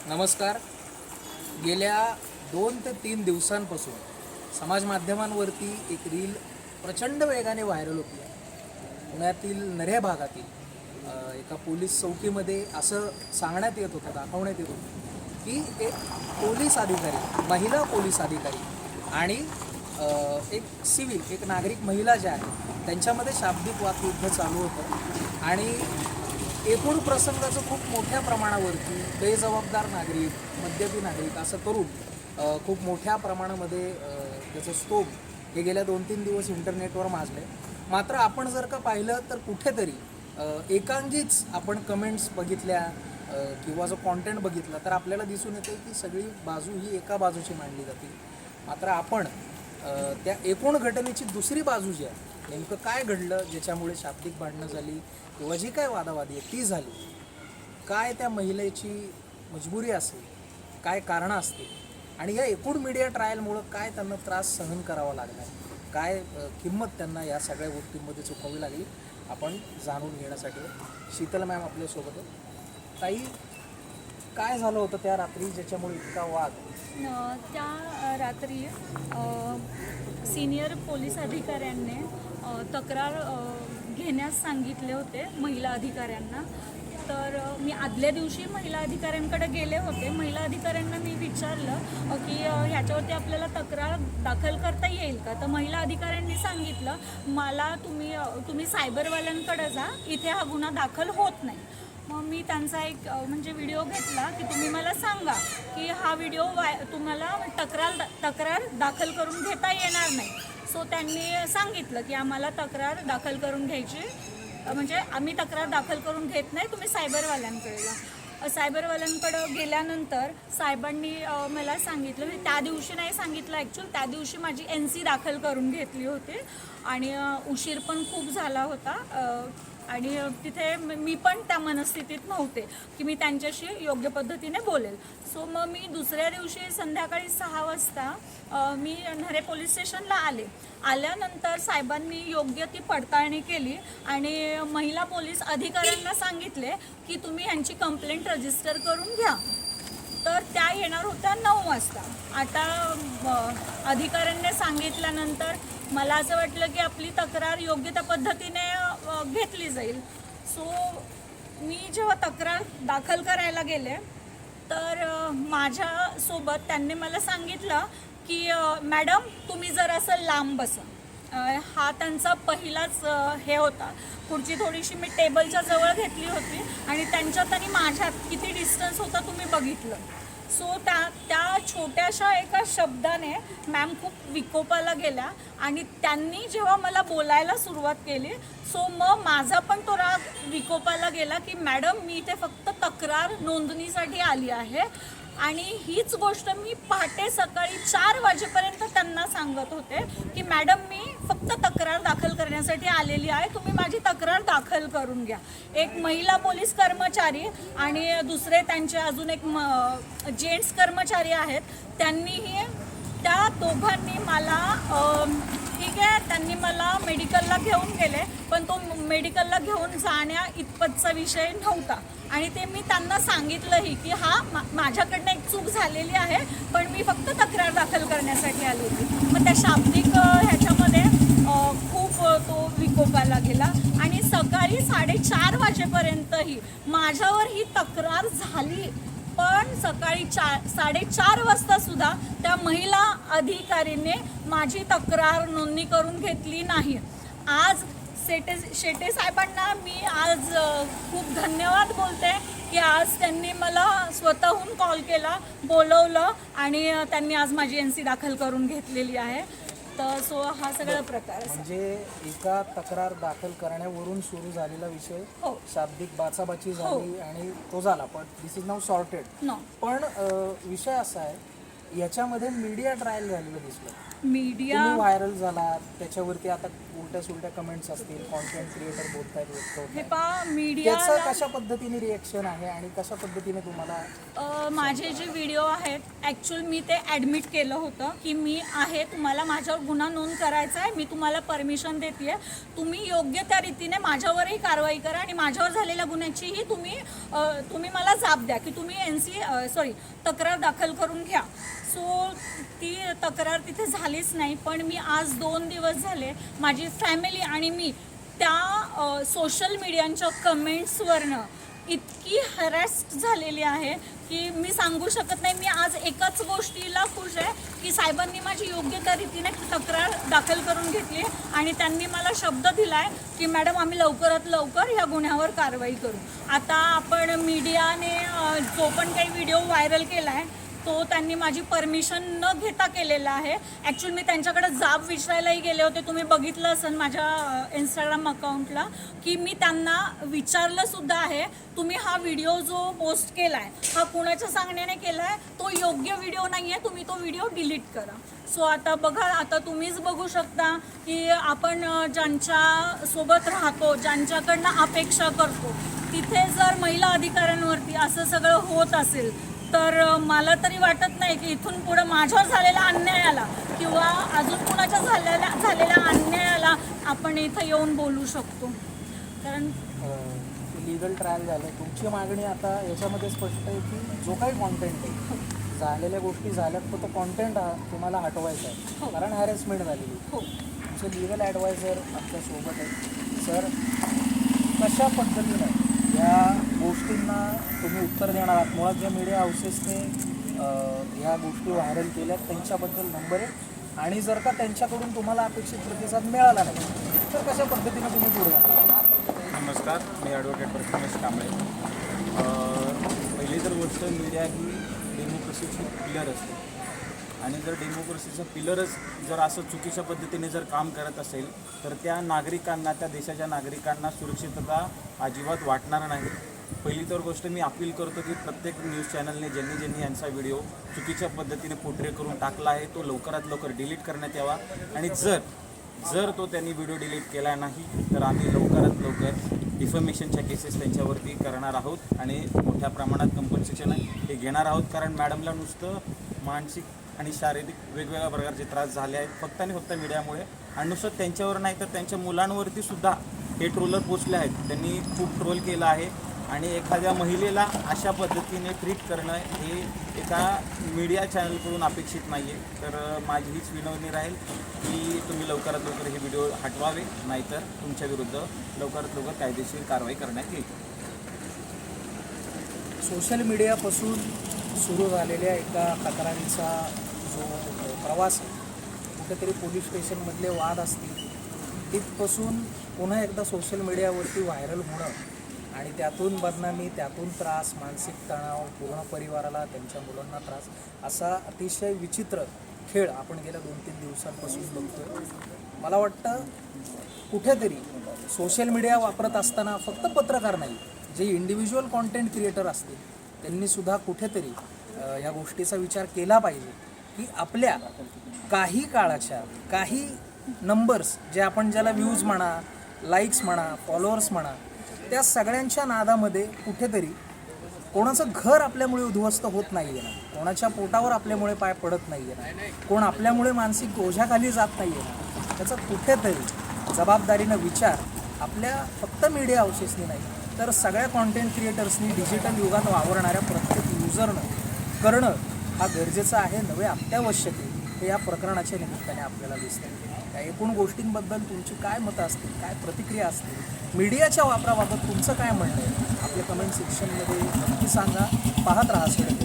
नमस्कार. गेल्या 2 ते 3 दिवसांपासून समाज माध्यमांवरती एक रील प्रचंड वेगाने व्हायरल होती आहे. पुण्यातील नऱ्या भागातील एका पोलीस चौकीमध्ये असं सांगण्यात येत होतं, दाखवण्यात येत होतं की एक पोलीस अधिकारी, महिला पोलीस अधिकारी आणि एक सिव्हिल, एक नागरिक महिला ज्या आहेत त्यांच्यामध्ये शाब्दिक वादयुद्ध चालू होतं आणि एकूण प्रसंगाचं खूप मोठ्या प्रमाणावरती बेजबाबदार नागरिक, मद्यपी नागरिक असं करून खूप मोठ्या प्रमाणामध्ये त्याचं स्तोभ हे गेल्या 2-3 दिवस इंटरनेटवर माजले. मात्र आपण जर का पाहिलं तर कुठेतरी एकांगीच आपण कमेंट्स बघितल्या किंवा जो कॉन्टेंट बघितला तर आपल्याला दिसून येते की सगळी बाजू ही एका बाजूची मांडली जाते. मात्र आपण त्या एकूण घटनेची दुसरी बाजू जी आहे, नेमकं काय घडलं ज्याच्यामुळे शाब्दिक भांडणं झाली किंवा जी काय वादावादी आहे ती झाली, काय त्या महिलेची मजबुरी असेल, काय कारणं असतील आणि या एकूण मीडिया ट्रायलमुळं काय त्यांना त्रास सहन करावा लागला, काय किंमत त्यांना या सगळ्या गोष्टींमध्ये चुकवावी लागली, आपण जाणून घेण्यासाठी शीतल मॅम आपल्यासोबत आहे. ताई, काय झालं होतं त्या रात्री ज्याच्यामुळे इतका वाद? त्या रात्री सिनियर पोलीस अधिकाऱ्यांनी तक्रार घेण्यास सांगितले होते महिला अधिकाऱ्यांना. तर मी आदल्या दिवशी महिला अधिकाऱ्यांकडे गेले होते. महिला अधिकाऱ्यांना मी विचारलं की ह्याच्यावरती आपल्याला तक्रार दाखल करता येईल का. तर महिला अधिकाऱ्यांनी सांगितलं मला तुम्ही सायबरवाल्यांकडे जा, इथे हा गुन्हा दाखल होत नाही. मग मी त्यांचा एक म्हणजे व्हिडिओ घेतला की तुम्ही मला सांगा की हा व्हिडिओ तुम्हाला तक्रार दाखल करून घेता येणार नाही. सो त्यांनी सांगितलं की आम्हाला तक्रार दाखल करून घ्यायची, म्हणजे आम्ही तक्रार दाखल करून घेत नाही, तुम्ही सायबरवाल्यांकडे जा. सायबरवाल्यांकडं गेल्यानंतर साहेबांनी मला सांगितलं, म्हणजे त्या दिवशी नाही सांगितलं ॲक्च्युअल, त्या दिवशी माझी NC दाखल करून घेतली होती आणि उशीर पण खूप झाला होता आणि तिथे मी पण त्या मनस्थितीत नव्हते की मी त्यांच्याशी योग्य पद्धतीने बोलेल. सो मग मी दुसऱ्या दिवशी संध्याकाळी 6 वाजता मी न्हरे पोलीस स्टेशनला आल्यानंतर साहेबांनी योग्य ती पडताळणी केली आणि महिला पोलीस अधिकाऱ्यांना सांगितले की तुम्ही ह्यांची कंप्लेंट रजिस्टर करून घ्या. तर त्या येणार होत्या 9 वाजता. आता अधिकाऱ्यांनी सांगितल्यानंतर मला असं वाटलं की आपली तक्रार योग्य त्या पद्धतीने घेतली जाईल. सो मी जेव्हा तक्रार दाखल करायला गेले तर माझ्यासोबत त्यांनी मला सांगितलं की मॅडम तुम्ही जर असं लांब बसा. हा त्यांचा पहिलाच हे होता. पुढची थोडीशी मी टेबलच्या जवळ घेतली होती आणि त्यांच्यात आणि माझ्यात किती डिस्टन्स होता तुम्ही बघितलं. सो त्या छोट्याशा एका शब्दाने मॅम खूप विकोपाला गेल्या आणि त्यांनी जेव्हा मला बोलायला सुरुवात केली सो मग माझा पण तो राग विकोपाला गेला की मॅडम मी इथे फक्त तक्रार नोंदणीसाठी आली आहे. आणि हीच गोष्ट मी पहाटे सकाळी 4 वाजेपर्यंत त्यांना सांगत होते की मॅडम मी फक्त तक्रार दाखल करण्यासाठी आलेली आहे, तुम्ही माझी तक्रार दाखल करून घ्या. एक महिला पोलीस कर्मचारी आणि दुसरे त्यांचे अजून एक जेंट्स कर्मचारी आहेत, त्यांनीही त्या दोघांनी मला ठीक आहे त्यांनी मला मेडिकलला घेऊन गेले, पण तो मेडिकलला घेऊन जाण्या इतपतचा विषय नव्हता आणि ते मी त्यांना सांगितलंही की माझ्याकडनं एक चूक झालेली आहे, पण मी फक्त तक्रार दाखल करण्यासाठी आली होती. मग त्या शाब्दिक ह्याच्यामध्ये खूप तो विकोपाला गेला आणि सकाळी 4:30 वाजेपर्यंतही माझ्यावर ही तक्रार झाली. पण सकाळी 4:30 वाजता सुद्धा त्या महिला अधिकारीने माझी तक्रार नोंदणी करून घेतली नाही. आज शेटे साहेबांना मी आज खूप धन्यवाद बोलते की आज त्यांनी मला स्वतःहून कॉल केला, बोलवलं आणि त्यांनी आज माझी NC दाखल करून घेतलेली आहे. तर सो हा सगळा प्रकार म्हणजे एका तक्रार दाखल करण्यावरून सुरू झालेला विषय शाब्दिक बाचाबाची झाली आणि तो झाला, पण दिस इज नाव सॉर्टेड. पण विषय असा आहे याच्यामध्ये मीडिया ट्रायल झालेलं दिसलं. मीडिया तुम्ही व्हायरल झाला, त्याच्यावरती आता उलट्या सुलट्या कमेंट्स असतील, कॉन्टेंट क्रिएटर बोलतायत, हे पहा मीडिया त्याचं कशा पद्धतीने रिएक्शन आहे आणि कशा पद्धतीने तुम्हाला माझे जे व्हिडिओ आहेत ॲक्च्युअल मी ते ॲडमिट केलं होतं की मी आहे, तुम्हाला माझ्यावर गुन्हा नोंद करायचा आहे, मी तुम्हाला परमिशन देते आहे, तुम्ही योग्य त्या रीतीने माझ्यावरही कारवाई करा आणि माझ्यावर झालेल्या गुन्ह्याचीही तुम्ही मला जाब द्या की तुम्ही तक्रार दाखल करून घ्या. सो ती तक्रार तिथे झालीच नाही. पण मी आज 2 दिवस झाले माझी फॅमिली आणि मी त्या सोशल मीडियाच्या कमेंट्सवरनं इतकी हॅरॅस्ड झालेली आहे की मी सांगू शकत नाही. मी आज एकच गोष्टीला खुश आहे की साहेबांनी माझी योग्य त्या रीतीने तक्रार दाखल करून घेतली आणि त्यांनी मला शब्द दिला आहे की मॅडम आम्ही लवकरात लवकर ह्या गुन्ह्यावर कारवाई करू. आता आपण मीडियाने जो पण काही व्हिडिओ व्हायरल केला आहे तो त्यांनी माझी परमिशन न घेता केलेला आहे. ॲक्च्युअली मी त्यांच्याकडे जाब विचारायलाही गेले होते, तुम्ही बघितलं असेल माझ्या इंस्टाग्राम अकाउंटला की मी त्यांना विचारलंसुद्धा आहे तुम्ही हा व्हिडिओ जो पोस्ट केला आहे हा कुणाच्या सांगण्याने केला आहे, तो योग्य व्हिडिओ नाही आहे, तुम्ही तो व्हिडिओ डिलीट करा. सो आता बघा, आता तुम्हीच बघू शकता की आपण ज्यांच्या सोबत राहतो, ज्यांच्याकडनं अपेक्षा करतो, तिथे जर महिला अधिकाऱ्यांवरती असं सगळं होत असेल तर मला तरी वाटत नाही की इथून पुढं माझ्यावर झालेल्या अन्यायाला किंवा अजून कुणाच्या झालेल्या अन्यायाला आपण इथं येऊन बोलू शकतो. कारण लिगल ट्रायल झालं, तुमची मागणी आता याच्यामध्ये स्पष्ट आहे की जो काही कॉन्टेंट आहे, झालेल्या गोष्टी झाल्यात तर तो कॉन्टेंट तुम्हाला हटवायचा आहे कारण हॅरेसमेंट झालेली. तुमचे लिगल ॲडवायझर आमच्यासोबत आहेत. सर, कशा पद्धतीनं या गोष्टींना तुम्ही उत्तर देणार आहात? मुळात ज्या मीडिया हाऊसेसने ह्या गोष्टी व्हायरल केल्यात त्यांच्याबद्दल नंबर आहे, आणि जर का त्यांच्याकडून तुम्हाला अपेक्षित प्रतिसाद मिळाला नाही तर कशा पद्धतीनं तुम्ही पुढे जाणार? नमस्कार, मी ॲडव्होकेट प्रथमेश कांबळे. पहिली तर गोष्ट, मीडिया ही डेमोक्रेसीची पिलर असते आणि जर डेमोक्रेसीचं पिलरच जर असं चुकीच्या पद्धतीने जर काम करत असेल तर त्या नागरिकांना, त्या देशाच्या नागरिकांना सुरक्षितता अजिबात वाटणार नाही. पहिली तर गोष्ट मी अपील करतो की प्रत्येक न्यूज चॅनलने ज्यांनी यांचा व्हिडिओ चुकीच्या पद्धतीने पोर्ट्रे करून टाकला आहे तो लवकरात लवकर डिलीट करण्यात यावा. आणि जर तो त्यांनी व्हिडिओ डिलीट केला नाही तर आम्ही लवकरात लवकर डिफमेशनच्या केसेस त्यांच्यावरती करणार आहोत आणि मोठ्या प्रमाणात कंपन्सेशन हे घेणार आहोत. कारण मॅडमला नुसतं मानसिक आणि शारीरिक वेगवेगळ्या प्रकारचे त्रास झाले आहेत फक्त आणि फक्त मीडियामुळे. आणि नुसतं त्यांच्यावर नाही तर त्यांच्या मुलांवरती सुद्धा हे ट्रोलर पोचले आहेत. त्यांनी खूप ट्रोल केलं आहे आणि एखाद्या महिलेला अशा पद्धतीने ट्रीट करणं हे एका मीडिया चॅनलकडून अपेक्षित नाही आहे. तर माझी हीच विनवणी राहील की तुम्ही लवकरात लवकर हे व्हिडिओ हटवावे, नाहीतर तुमच्या विरुद्ध लवकरात लवकर कायदेशीर कारवाई करण्यात येईल. सोशल मीडियापासून सुरू झालेल्या एका तक्रारीचा जो प्रवास आहे, कुठेतरी पोलीस स्टेशनमधले वाद असतील, तिथपासून पुन्हा एकदा सोशल मीडियावरती व्हायरल होणं आणि त्यातून बदनामी, त्यातून त्रास, मानसिक तणाव, पूर्ण परिवाराला, त्यांच्या मुलांना त्रास, असा अतिशय विचित्र खेळ आपण गेल्या 2-3 दिवसांपासून बघतोय. मला वाटतं कुठेतरी सोशल मीडिया वापरत असताना फक्त पत्रकार नाही, जे इंडिव्हिज्युअल कॉन्टेंट क्रिएटर असतील त्यांनीसुद्धा कुठेतरी या गोष्टीचा विचार केला पाहिजे की आपल्या काही काळाच्या काही नंबर्स, जे आपण ज्याला व्ह्यूज म्हणा, लाईक्स म्हणा, फॉलोअर्स म्हणा, त्या सगळ्यांच्या नादामध्ये कुठेतरी कोणाचं घर आपल्यामुळे उद्ध्वस्त होत नाही आहे ना, कोणाच्या पोटावर आपल्यामुळे पाय पडत नाही आहे ना, कोण आपल्यामुळे मानसिक ओझ्याखाली जात नाही आहे ना, त्याचा कुठेतरी जबाबदारीनं विचार आपल्या फक्त मीडिया हाऊसेसनी नाही तर सगळ्या कॉन्टेंट क्रिएटर्सनी, डिजिटल युगात वावरणाऱ्या प्रत्येक युजरनं करणं हा गरजेचं आहे, नव्हे अत्यावश्यक आहे. हे या प्रकरणाच्या निमित्ताने आपल्याला दिसतं. त्या एकूण गोष्टींबद्दल तुमची काय मतं असतील, काय प्रतिक्रिया असतील, मीडियाच्या वापराबाबत तुमचं काय म्हणणं आहे, आपल्या कमेंट सेक्शनमध्ये नक्की सांगा. पाहत राहा सगळं.